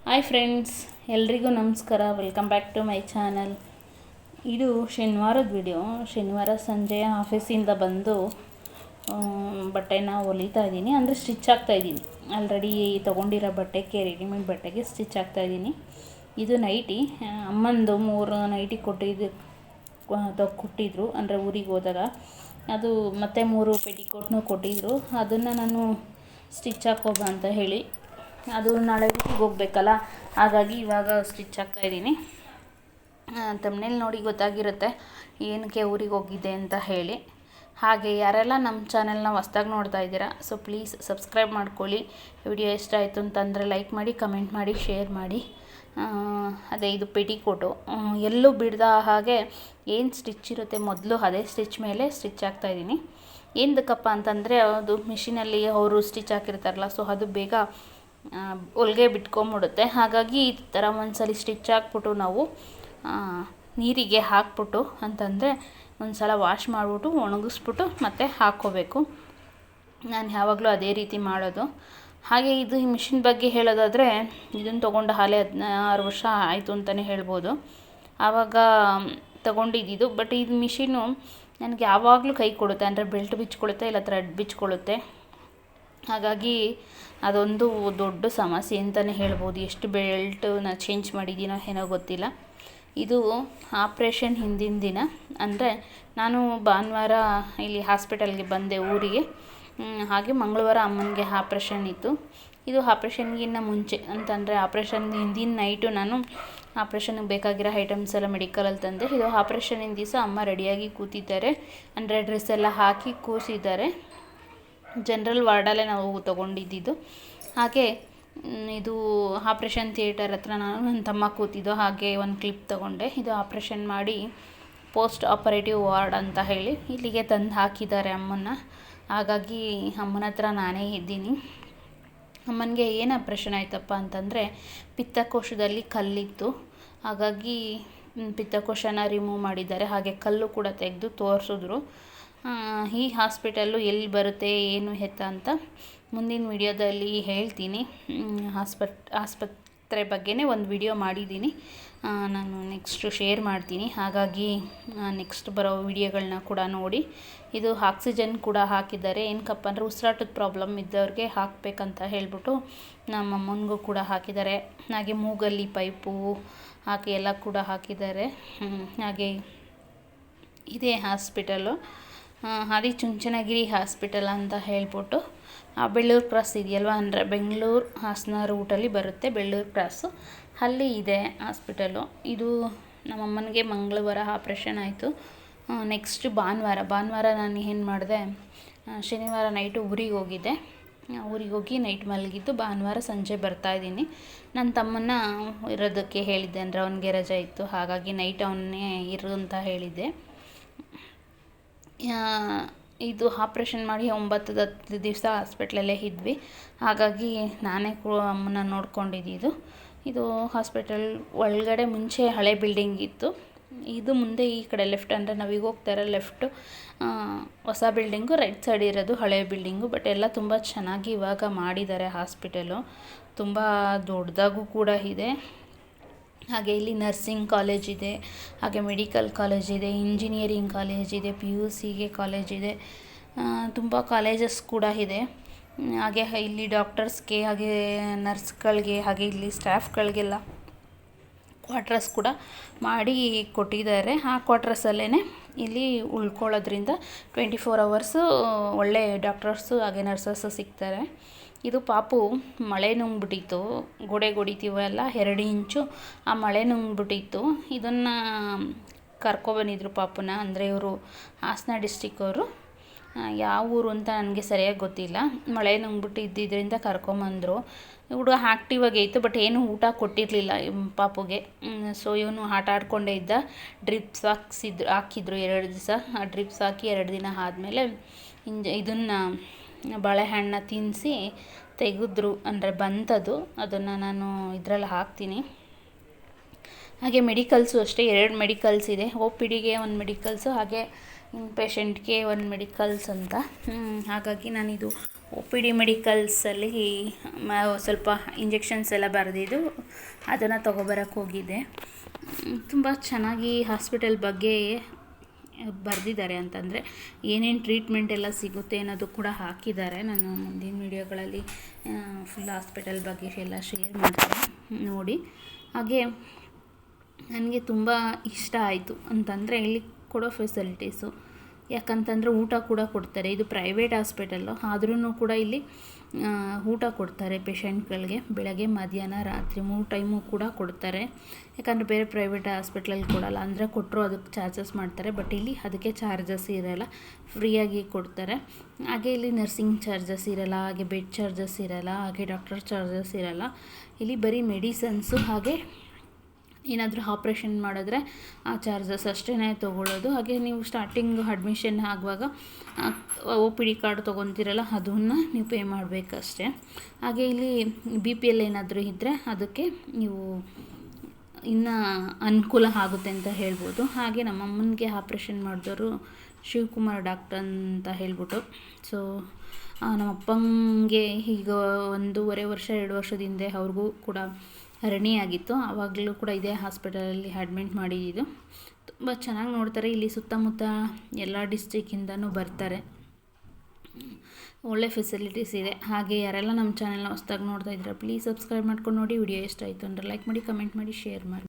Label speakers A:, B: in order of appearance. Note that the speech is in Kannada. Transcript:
A: ಹಾಯ್ ಫ್ರೆಂಡ್ಸ್, ಎಲ್ರಿಗೂ ನಮಸ್ಕಾರ. Welcome back to my channel. ಇದು ಶನಿವಾರದ ವಿಡಿಯೋ. ಶನಿವಾರ ಸಂಜೆ ಆಫೀಸಿಂದ ಬಂದು ಬಟ್ಟೆನ ಹೊಲಿತಾ ಇದ್ದೀನಿ, ಅಂದರೆ ಸ್ಟಿಚ್ ಆಗ್ತಾಯಿದ್ದೀನಿ. ಆಲ್ರೆಡಿ ತೊಗೊಂಡಿರೋ ಬಟ್ಟೆಗೆ, ರೆಡಿಮೇಡ್ ಬಟ್ಟೆಗೆ ಸ್ಟಿಚ್ ಆಗ್ತಾಯಿದ್ದೀನಿ. ಇದು ನೈಟಿ, ಅಮ್ಮಂದು 3 ನೈಟಿ ಕೊಟ್ಟಿದ್ರು, ಅಂದರೆ ಊರಿಗೆ ಹೋದಾಗ. ಅದು ಮತ್ತೆ 3 ಪೆಟಿಕೋಟ್ನೂ ಕೊಟ್ಟಿದ್ರು. ಅದನ್ನು ನಾನು ಸ್ಟಿಚ್ ಹಾಕೋಬ ಅಂತ ಹೇಳಿ, ಅದು ನಾಳೆ ಊರಿಗೆ ಹೋಗ್ಬೇಕಲ್ಲ, ಹಾಗಾಗಿ ಇವಾಗ ಸ್ಟಿಚ್ ಆಗ್ತಾಯಿದ್ದೀನಿ. ತಮ್ಮನೇಲಿ ನೋಡಿ ಗೊತ್ತಾಗಿರುತ್ತೆ ಏನಕ್ಕೆ ಊರಿಗೆ ಹೋಗಿದ್ದೆ ಅಂತ ಹೇಳಿ. ಹಾಗೆ ಯಾರೆಲ್ಲ ನಮ್ಮ ಚಾನೆಲ್ನ ಹೊಸ್ದಾಗಿ ನೋಡ್ತಾ ಇದ್ದೀರಾ, ಸೊ ಪ್ಲೀಸ್ ಸಬ್ಸ್ಕ್ರೈಬ್ ಮಾಡ್ಕೊಳ್ಳಿ. ವಿಡಿಯೋ ಇಷ್ಟ ಆಯಿತು ಅಂತಂದರೆ ಲೈಕ್ ಮಾಡಿ, ಕಮೆಂಟ್ ಮಾಡಿ, ಶೇರ್ ಮಾಡಿ. ಅದೇ ಇದು ಪೆಟಿಕೋಟು, ಎಲ್ಲೂ ಬಿಡ್ದ ಹಾಗೆ ಏನು ಸ್ಟಿಚ್ ಇರುತ್ತೆ ಮೊದಲು ಅದೇ ಸ್ಟಿಚ್ ಮೇಲೆ ಸ್ಟಿಚ್ ಆಗ್ತಾಯಿದ್ದೀನಿ. ಏನಕ್ಕಪ್ಪ ಅಂತಂದರೆ, ಅದು ಮಿಷಿನಲ್ಲಿ ಅವರು ಸ್ಟಿಚ್ ಹಾಕಿರ್ತಾರಲ್ಲ, ಸೊ ಅದು ಬೇಗ ಹೊಲಿಗೆ ಬಿಟ್ಕೊಂಬಿಡುತ್ತೆ. ಹಾಗಾಗಿ ಈ ಥರ ಒಂದ್ಸಲ ಸ್ಟಿಚ್ ಹಾಕ್ಬಿಟ್ಟು ನಾವು ನೀರಿಗೆ ಹಾಕ್ಬಿಟ್ಟು ಅಂತಂದರೆ ಒಂದು ಸಲ ವಾಶ್ ಮಾಡಿಬಿಟ್ಟು ಒಣಗಿಸ್ಬಿಟ್ಟು ಮತ್ತೆ ಹಾಕ್ಕೋಬೇಕು. ನಾನು ಯಾವಾಗಲೂ ಅದೇ ರೀತಿ ಮಾಡೋದು. ಹಾಗೆ ಇದು ಈ ಮಿಷಿನ್ ಬಗ್ಗೆ ಹೇಳೋದಾದರೆ, ಇದನ್ನು ತೊಗೊಂಡು ಹಾಲೆ 16 ವರ್ಷ ಆಯಿತು ಅಂತಲೇ ಹೇಳ್ಬೋದು. ಆವಾಗ ತೊಗೊಂಡಿದ್ದು. ಬಟ್ ಇದು ಮಿಷಿನು ನನಗೆ ಯಾವಾಗಲೂ ಕೈ ಕೊಡುತ್ತೆ, ಅಂದರೆ ಬೆಲ್ಟ್ ಬಿಚ್ಕೊಳ್ಳುತ್ತೆ, ಇಲ್ಲ ಥ್ರೆಡ್ ಬಿಚ್ಕೊಳ್ಳುತ್ತೆ. ಹಾಗಾಗಿ ಅದೊಂದು ದೊಡ್ಡ ಸಮಸ್ಯೆ ಅಂತಲೇ ಹೇಳ್ಬೋದು. ಎಷ್ಟು ಬೆಲ್ಟನ್ನ ಚೇಂಜ್ ಮಾಡಿದ್ದೀನೋ ಏನೋ ಗೊತ್ತಿಲ್ಲ. ಇದು ಆಪ್ರೇಷನ್ ಹಿಂದಿನ ದಿನ, ಅಂದರೆ ನಾನು ಭಾನುವಾರ ಇಲ್ಲಿ ಹಾಸ್ಪಿಟಲ್ಗೆ ಬಂದೆ ಊರಿಗೆ. ಹಾಗೆ ಮಂಗಳವಾರ ಅಮ್ಮನಿಗೆ ಆಪ್ರೇಷನ್ ಇತ್ತು. ಇದು ಆಪ್ರೇಷನ್ಗಿನ್ನ ಮುಂಚೆ, ಅಂತಂದರೆ ಆಪ್ರೇಷನ್ ಹಿಂದಿನ ನೈಟು ನಾನು ಆಪ್ರೇಷನ್ಗೆ ಬೇಕಾಗಿರೋ ಐಟಮ್ಸ್ ಎಲ್ಲ ಮೆಡಿಕಲಲ್ಲಿ ತಂದೆ. ಇದು ಆಪ್ರೇಷನಿನ ದಿವಸ ಅಮ್ಮ ರೆಡಿಯಾಗಿ ಕೂತಿದ್ದಾರೆ, ಅಂದರೆ ಡ್ರೆಸ್ ಎಲ್ಲ ಹಾಕಿ ಕೂಸಿದ್ದಾರೆ. ಜನರಲ್ ವಾರ್ಡಲ್ಲೇ ನಾವು ತೊಗೊಂಡಿದ್ದು. ಹಾಗೆ ಇದು ಆಪ್ರೇಷನ್ ಥಿಯೇಟರ್ ಹತ್ರ ನಾನು ನನ್ನ ತಮ್ಮ ಕೂತಿದ್ದು. ಹಾಗೆ ಒಂದು ಕ್ಲಿಪ್ ತೊಗೊಂಡೆ. ಇದು ಆಪ್ರೇಷನ್ ಮಾಡಿ ಪೋಸ್ಟ್ ಆಪರೇಟಿವ್ ವಾರ್ಡ್ ಅಂತ ಹೇಳಿ ಇಲ್ಲಿಗೆ ತಂದು ಹಾಕಿದ್ದಾರೆ ಅಮ್ಮನ್ನ. ಹಾಗಾಗಿ ಅಮ್ಮನ ಹತ್ರ ನಾನೇ ಇದ್ದೀನಿ. ಅಮ್ಮನಿಗೆ ಏನು ಆಪ್ರೇಷನ್ ಆಯ್ತಪ್ಪ ಅಂತಂದರೆ, ಪಿತ್ತಕೋಶದಲ್ಲಿ ಕಲ್ಲಿತ್ತು. ಹಾಗಾಗಿ ಪಿತ್ತಕೋಶನ ರಿಮೂವ್ ಮಾಡಿದ್ದಾರೆ. ಹಾಗೆ ಕಲ್ಲು ಕೂಡ ತೆಗೆದು ತೋರಿಸಿದ್ರು. ಈ ಹಾಸ್ಪಿಟಲ್ಲು ಎಲ್ಲಿ ಬರುತ್ತೆ, ಏನು ಎತ್ತ ಅಂತ ಮುಂದಿನ ವಿಡಿಯೋದಲ್ಲಿ ಹೇಳ್ತೀನಿ. ಆಸ್ಪತ್ರೆ ಬಗ್ಗೆನೇ ಒಂದು ವಿಡಿಯೋ ಮಾಡಿದ್ದೀನಿ, ನಾನು ನೆಕ್ಸ್ಟು ಶೇರ್ ಮಾಡ್ತೀನಿ. ಹಾಗಾಗಿ ನೆಕ್ಸ್ಟ್ ಬರೋ ವಿಡಿಯೋಗಳನ್ನ ಕೂಡ ನೋಡಿ. ಇದು ಆಕ್ಸಿಜನ್ ಕೂಡ ಹಾಕಿದ್ದಾರೆ. ಏನಕ್ಕಪ್ಪ ಅಂದರೆ ಉಸಿರಾಟದ ಪ್ರಾಬ್ಲಮ್ ಇದ್ದವ್ರಿಗೆ ಹಾಕಬೇಕಂತ ಹೇಳ್ಬಿಟ್ಟು ನಮ್ಮ ಅಮ್ಮನಿಗೂ ಕೂಡ ಹಾಕಿದ್ದಾರೆ. ಹಾಗೆ ಮೂಗಲ್ಲಿ ಪೈಪು ಹಾಕಿ ಎಲ್ಲ ಕೂಡ ಹಾಕಿದ್ದಾರೆ. ಹಾಗೆ ಇದೇ ಹಾಸ್ಪಿಟಲು ಆದಿಚುಂಚನಗಿರಿ ಹಾಸ್ಪಿಟಲ್ ಅಂತ ಹೇಳ್ಬಿಟ್ಟು, ಬೆಳ್ಳೂರು ಕ್ರಾಸ್ ಇದೆಯಲ್ವ, ಅಂದರೆ ಬೆಂಗಳೂರು ಹಾಸನ ರೂಟಲ್ಲಿ ಬರುತ್ತೆ ಬೆಳ್ಳೂರು ಕ್ರಾಸು, ಅಲ್ಲಿ ಇದೆ ಹಾಸ್ಪಿಟಲು. ಇದು ನಮ್ಮಮ್ಮನಿಗೆ ಮಂಗಳವಾರ ಆಪ್ರೇಷನ್ ಆಯಿತು. ನೆಕ್ಸ್ಟ್ ಭಾನುವಾರ ನಾನು ಏನು ಮಾಡಿದೆ, ಶನಿವಾರ ನೈಟು ಊರಿಗೆ ಹೋಗಿದ್ದೆ. ಊರಿಗೆ ಹೋಗಿ ನೈಟ್ ಮಲಗಿದ್ದು, ಭಾನುವಾರ ಸಂಜೆ ಬರ್ತಾಯಿದ್ದೀನಿ. ನನ್ನ ತಮ್ಮನ್ನ ಇರೋದಕ್ಕೆ ಹೇಳಿದ್ದೆ, ಅಂದರೆ ಅವನಿಗೆ ರಜೆ ಇತ್ತು. ಹಾಗಾಗಿ ನೈಟ್ ಅವನ್ನೇ ಇರು ಅಂತ ಹೇಳಿದ್ದೆ. ಇದು ಆಪ್ರೇಷನ್ ಮಾಡಿ 9-10 ದಿವಸ ಹಾಸ್ಪಿಟ್ಲಲ್ಲೇ ಇದ್ವಿ. ಹಾಗಾಗಿ ನಾನೇ ಅಮ್ಮನ ನೋಡ್ಕೊಂಡಿದ್ದು. ಇದು ಹಾಸ್ಪಿಟಲ್ ಒಳಗಡೆ ಮುಂಚೆ ಹಳೆ ಬಿಲ್ಡಿಂಗ್ ಇತ್ತು. ಇದು ಮುಂದೆ ಈ ಕಡೆ ಲೆಫ್ಟ್, ಅಂದರೆ ನಾವೀಗ ಹೋಗ್ತಾ ಇರೋ ಲೆಫ್ಟು ಹೊಸ ಬಿಲ್ಡಿಂಗು, ರೈಟ್ ಸೈಡ್ ಇರೋದು ಹಳೆ ಬಿಲ್ಡಿಂಗು. ಬಟ್ ಎಲ್ಲ ತುಂಬ ಚೆನ್ನಾಗಿ ಇವಾಗ ಮಾಡಿದ್ದಾರೆ ಹಾಸ್ಪಿಟಲು. ತುಂಬ ದೊಡ್ಡದಾಗೂ ಕೂಡ ಇದೆ. ಹಾಗೆ ಇಲ್ಲಿ ನರ್ಸಿಂಗ್ ಕಾಲೇಜ್ ಇದೆ, ಹಾಗೆ ಮೆಡಿಕಲ್ ಕಾಲೇಜ್ ಇದೆ, ಇಂಜಿನಿಯರಿಂಗ್ ಕಾಲೇಜ್ ಇದೆ, PUCಗೆ ಕಾಲೇಜ್ ಇದೆ, ತುಂಬ ಕಾಲೇಜಸ್ ಕೂಡ ಇದೆ. ಹಾಗೆ ಇಲ್ಲಿ ಡಾಕ್ಟರ್ಸ್ಗೆ, ಹಾಗೆ ನರ್ಸ್ಗಳಿಗೆ, ಹಾಗೆ ಇಲ್ಲಿ ಸ್ಟಾಫ್ಗಳಿಗೆಲ್ಲ ಕ್ವಾರ್ಟರ್ಸ್ ಕೂಡ ಮಾಡಿ ಕೊಟ್ಟಿದ್ದಾರೆ. ಆ ಕ್ವಾರ್ಟರ್ಸಲ್ಲೇ ಇಲ್ಲಿ ಉಳ್ಕೊಳ್ಳೋದ್ರಿಂದ 24 ಅವರ್ಸು ಒಳ್ಳೆ ಡಾಕ್ಟರ್ಸು ಹಾಗೆ ನರ್ಸಸ್ಸು ಸಿಗ್ತಾರೆ. ಇದು ಪಾಪು ಮಳೆ ನುಂಗ್ಬಿಟ್ಟಿತ್ತು, ಗೋಡೆ ಹೊಡಿತೀವಲ್ಲ 2 ಇಂಚು, ಆ ಮಳೆ ನುಂಗ್ಬಿಟ್ಟಿತ್ತು. ಇದನ್ನು ಕರ್ಕೊಬಂದಿದ್ರು ಪಾಪುನ, ಅಂದರೆ ಇವರು ಹಾಸನ ಡಿಸ್ಟಿಕ್ ಅವರು. ಯಾವ ಊರು ಅಂತ ನನಗೆ ಸರಿಯಾಗಿ ಗೊತ್ತಿಲ್ಲ. ಮಳೆ ನುಂಗ್ಬಿಟ್ಟಿದ್ದರಿಂದ ಕರ್ಕೊಂಬಂದರು. ಹುಡುಗ ಆ್ಯಕ್ಟಿವಾಗೇ ಇತ್ತು, ಬಟ್ ಏನು ಊಟ ಕೊಟ್ಟಿರಲಿಲ್ಲ ಪಾಪುಗೆ. ಸೊ ಇವನು ಆಟ ಆಡ್ಕೊಂಡೇ ಇದ್ದ. ಡ್ರಿಪ್ಸ್ ಹಾಕಿದ್ರು 2 ದಿವಸ. ಆ ಡ್ರಿಪ್ಸ್ ಹಾಕಿ 2 ದಿನ ಆದಮೇಲೆ ಇದನ್ನು ಬಾಳೆಹಣ್ಣ ತಿನ್ನಿಸಿ ತೆಗೆದ್ರು, ಅಂದರೆ ಬಂತದು. ಅದನ್ನು ನಾನು ಇದರಲ್ಲಿ ಹಾಕ್ತೀನಿ. ಹಾಗೆ ಮೆಡಿಕಲ್ಸು ಅಷ್ಟೇ, 2 ಮೆಡಿಕಲ್ಸ್ ಇದೆ. OPDಗೆ 1 ಮೆಡಿಕಲ್ಸು, ಹಾಗೆ ಇನ್ ಪೇಷಂಟ್ಗೆ 1 ಮೆಡಿಕಲ್ಸ್ ಅಂತ. ಹಾಗಾಗಿ ನಾನಿದು ಒ ಪಿ ಡಿ ಮೆಡಿಕಲ್ಸಲ್ಲಿ ಸ್ವಲ್ಪ ಇಂಜೆಕ್ಷನ್ಸ್ ಎಲ್ಲ ಬರೆದಿದ್ದು ಅದನ್ನು ತೊಗೊಬರಕ್ಕೆ ಹೋಗಿದ್ದೆ. ತುಂಬ ಚೆನ್ನಾಗಿ ಹಾಸ್ಪಿಟಲ್ ಬಗ್ಗೆ ಬರೆದಿದ್ದಾರೆ, ಅಂತಂದರೆ ಏನೇನು ಟ್ರೀಟ್ಮೆಂಟ್ ಎಲ್ಲ ಸಿಗುತ್ತೆ ಅನ್ನೋದು ಕೂಡ ಹಾಕಿದ್ದಾರೆ. ನಾನು ಮುಂದಿನ ವೀಡಿಯೋಗಳಲ್ಲಿ ಫುಲ್ ಹಾಸ್ಪಿಟಲ್ ಬಗ್ಗೆ ಎಲ್ಲ ಶೇರ್ ಮಾಡ್ತೀನಿ, ನೋಡಿ. ಹಾಗೆ ನನಗೆ ತುಂಬ ಇಷ್ಟ ಆಯಿತು ಅಂತಂದರೆ ಇಲ್ಲಿ ಕೊಡೋ ಫೆಸಿಲಿಟೀಸು, ಯಾಕಂತಂದರೆ ಊಟ ಕೂಡ ಕೊಡ್ತಾರೆ. ಇದು ಪ್ರೈವೇಟ್ ಹಾಸ್ಪಿಟಲ್ಲು ಆದ್ರೂ ಕೂಡ ಇಲ್ಲಿ ಊಟ ಕೊಡ್ತಾರೆ ಪೇಷಂಟ್ಗಳಿಗೆ. ಬೆಳಗ್ಗೆ ಮಧ್ಯಾಹ್ನ ರಾತ್ರಿ 3 ಟೈಮು ಕೂಡ ಕೊಡ್ತಾರೆ. ಯಾಕಂದರೆ ಬೇರೆ ಪ್ರೈವೇಟ್ ಹಾಸ್ಪಿಟ್ಲಲ್ಲಿ ಕೊಡಲ್ಲ, ಅಂದರೆ ಕೊಟ್ಟರು ಅದಕ್ಕೆ ಚಾರ್ಜಸ್ ಮಾಡ್ತಾರೆ. ಬಟ್ ಇಲ್ಲಿ ಅದಕ್ಕೆ ಚಾರ್ಜಸ್ ಇರೋಲ್ಲ, ಫ್ರೀಯಾಗಿ ಕೊಡ್ತಾರೆ. ಹಾಗೆ ಇಲ್ಲಿ ನರ್ಸಿಂಗ್ ಚಾರ್ಜಸ್ ಇರೋಲ್ಲ, ಹಾಗೆ ಬೆಡ್ ಚಾರ್ಜಸ್ ಇರೋಲ್ಲ, ಹಾಗೆ ಡಾಕ್ಟರ್ ಚಾರ್ಜಸ್ ಇರೋಲ್ಲ. ಇಲ್ಲಿ ಬರೀ ಮೆಡಿಸನ್ಸು ಹಾಗೆ ಏನಾದರೂ ಆಪ್ರೇಷನ್ ಮಾಡಿದ್ರೆ ಆ ಚಾರ್ಜಸ್ ಅಷ್ಟೇ ತೊಗೊಳ್ಳೋದು. ಹಾಗೆ ನೀವು ಸ್ಟಾರ್ಟಿಂಗ್ ಅಡ್ಮಿಷನ್ ಆಗುವಾಗ ಒ ಪಿ ಡಿ ಕಾರ್ಡ್ ತೊಗೊತೀರಲ್ಲ, ಅದನ್ನು ನೀವು ಪೇ ಮಾಡಬೇಕಷ್ಟೆ. ಹಾಗೆ ಇಲ್ಲಿ BPL ಏನಾದರೂ ಇದ್ದರೆ ಅದಕ್ಕೆ ನೀವು ಇನ್ನು ಅನುಕೂಲ ಆಗುತ್ತೆ ಅಂತ ಹೇಳ್ಬೋದು. ಹಾಗೆ ನಮ್ಮ ಅಮ್ಮನಿಗೆ ಆಪ್ರೇಷನ್ ಮಾಡಿದವರು ಶಿವಕುಮಾರ್ ಡಾಕ್ಟರ್ ಅಂತ ಹೇಳ್ಬಿಟ್ಟು. ಸೊ ನಮ್ಮ ಅಪ್ಪಂಗೆ ಈಗ 1.5 ವರ್ಷ 2 ವರ್ಷದ ಹಿಂದೆ ಅವ್ರಿಗೂ ಕೂಡ ಹರ್ನಿ ಆಗಿತ್ತು. ಆವಾಗಲೂ ಕೂಡ ಇದೇ ಹಾಸ್ಪಿಟಲಲ್ಲಿ ಅಡ್ಮಿಟ್ ಮಾಡಿದ್ದು. ತುಂಬ ಚೆನ್ನಾಗಿ ನೋಡ್ತಾರೆ. ಇಲ್ಲಿ ಸುತ್ತಮುತ್ತ ಎಲ್ಲ ಡಿಸ್ಟ್ರಿಕ್ಕಿಂದನೂ ಬರ್ತಾರೆ. ಒಳ್ಳೆ ಫೆಸಿಲಿಟೀಸ್ ಇದೆ. ಹಾಗೆ ಯಾರೆಲ್ಲ ನಮ್ಮ ಚಾನೆಲ್ನ ಹೊಸ್ದಾಗಿ ನೋಡ್ತಾ ಇದ್ದೀರಾ ಪ್ಲೀಸ್ ಸಬ್ಸ್ಕ್ರೈಬ್ ಮಾಡ್ಕೊಂಡು ನೋಡಿ. ವಿಡಿಯೋ ಇಷ್ಟ ಆಯಿತು ಅಂದರೆ ಲೈಕ್ ಮಾಡಿ, ಕಮೆಂಟ್ ಮಾಡಿ, ಶೇರ್ ಮಾಡಿ.